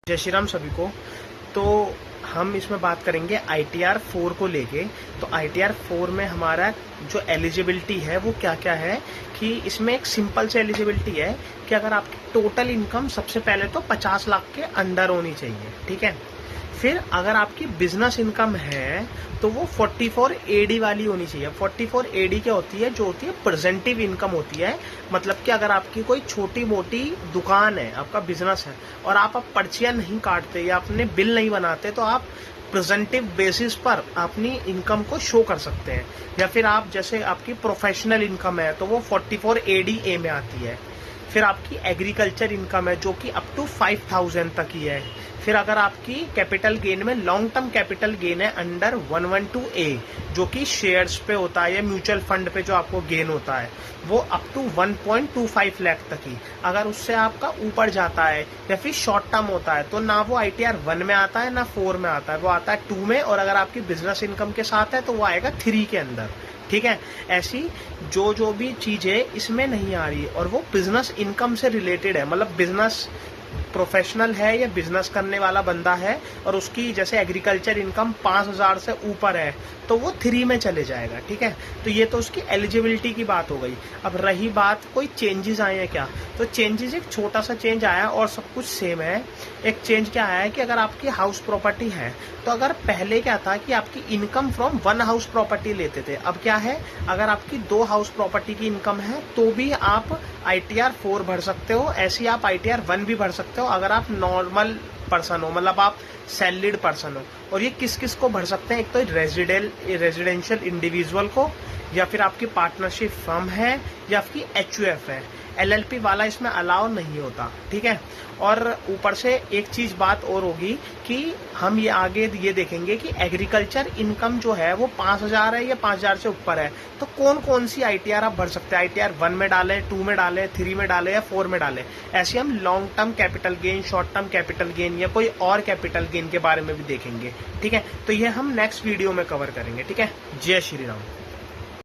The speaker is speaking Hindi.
जय श्री राम सभी को। तो हम इसमें बात करेंगे ITR 4 को लेके। तो ITR 4 में हमारा जो एलिजिबिलिटी है वो क्या क्या है कि इसमें एक सिंपल से एलिजिबिलिटी है कि अगर आपकी टोटल इनकम सबसे पहले तो 50 लाख के अंडर होनी चाहिए, ठीक है। फिर अगर आपकी बिजनेस इनकम है तो वो 44 AD वाली होनी चाहिए। 44 AD क्या होती है? जो होती है प्रेजेंटिव इनकम होती है। मतलब कि अगर आपकी कोई छोटी मोटी दुकान है, आपका बिजनेस है और आप पर्चियां नहीं काटते या अपने बिल नहीं बनाते तो आप प्रेजेंटिव बेसिस पर अपनी इनकम को शो कर सकते हैं। या फिर आप जैसे आपकी प्रोफेशनल इनकम है तो वो 44 AD में आती है। फिर आपकी एग्रीकल्चर इनकम है जो कि अप टू 5000 तक ही है। फिर अगर आपकी कैपिटल गेन में लॉन्ग टर्म कैपिटल गेन है अंडर 112A जो कि शेयर्स पे होता है या म्यूचुअल फंड पे जो आपको गेन होता है वो अप टू 1.25 लाख तक ही। अगर उससे आपका ऊपर जाता है या फिर शॉर्ट टर्म होता है तो ना वो ITR 1 में आता है ना 4 में आता है, वो आता है 2 में। और अगर आपकी बिजनेस इनकम के साथ है तो वो आएगा 3 के अंदर, ठीक है। ऐसी जो भी चीजें इसमें नहीं आ रही और वो बिजनेस इनकम से रिलेटेड है, मतलब बिजनेस प्रोफेशनल है या बिजनेस करने वाला बंदा है और उसकी जैसे एग्रीकल्चर इनकम 5000 से ऊपर है तो वो 3 में चले जाएगा, ठीक है। तो ये तो उसकी एलिजिबिलिटी की बात हो गई। अब रही बात कोई चेंजेस आए हैं क्या, तो चेंजेस एक छोटा सा चेंज आया और सब कुछ सेम है। एक चेंज क्या आया है कि अगर आपकी हाउस प्रॉपर्टी है तो अगर पहले क्या था कि आपकी इनकम फ्रॉम 1 हाउस प्रॉपर्टी लेते थे, अब क्या है अगर आपकी 2 हाउस प्रॉपर्टी की इनकम है तो भी आप ITR 4 भर सकते हो। ऐसी आप ITR 1 भी भर सकते हो अगर आप नॉर्मल पर्सन हो, मतलब आप सैलरीड पर्सन हो। और ये किस किस को भर सकते हैं? एक तो रेजिडेंशियल इंडिविजुअल को, या फिर आपकी पार्टनरशिप फर्म है, या आपकी HUF है। LLP वाला इसमें अलाउ नहीं होता, ठीक है। और ऊपर से एक चीज बात और होगी कि हम ये आगे ये देखेंगे कि एग्रीकल्चर इनकम जो है वो 5000 है या 5000 से ऊपर है तो कौन कौन सी ITR आप भर सकते हैं। ITR 1 में डालें, 2 में डालें, 3 में डालें या 4 में डालें। ऐसे हम long term capital gain, short term capital gain या कोई और कैपिटल गेन के बारे में भी देखेंगे, ठीक है। तो ये हम नेक्स्ट वीडियो में कवर करेंगे, ठीक है। जय श्री राम।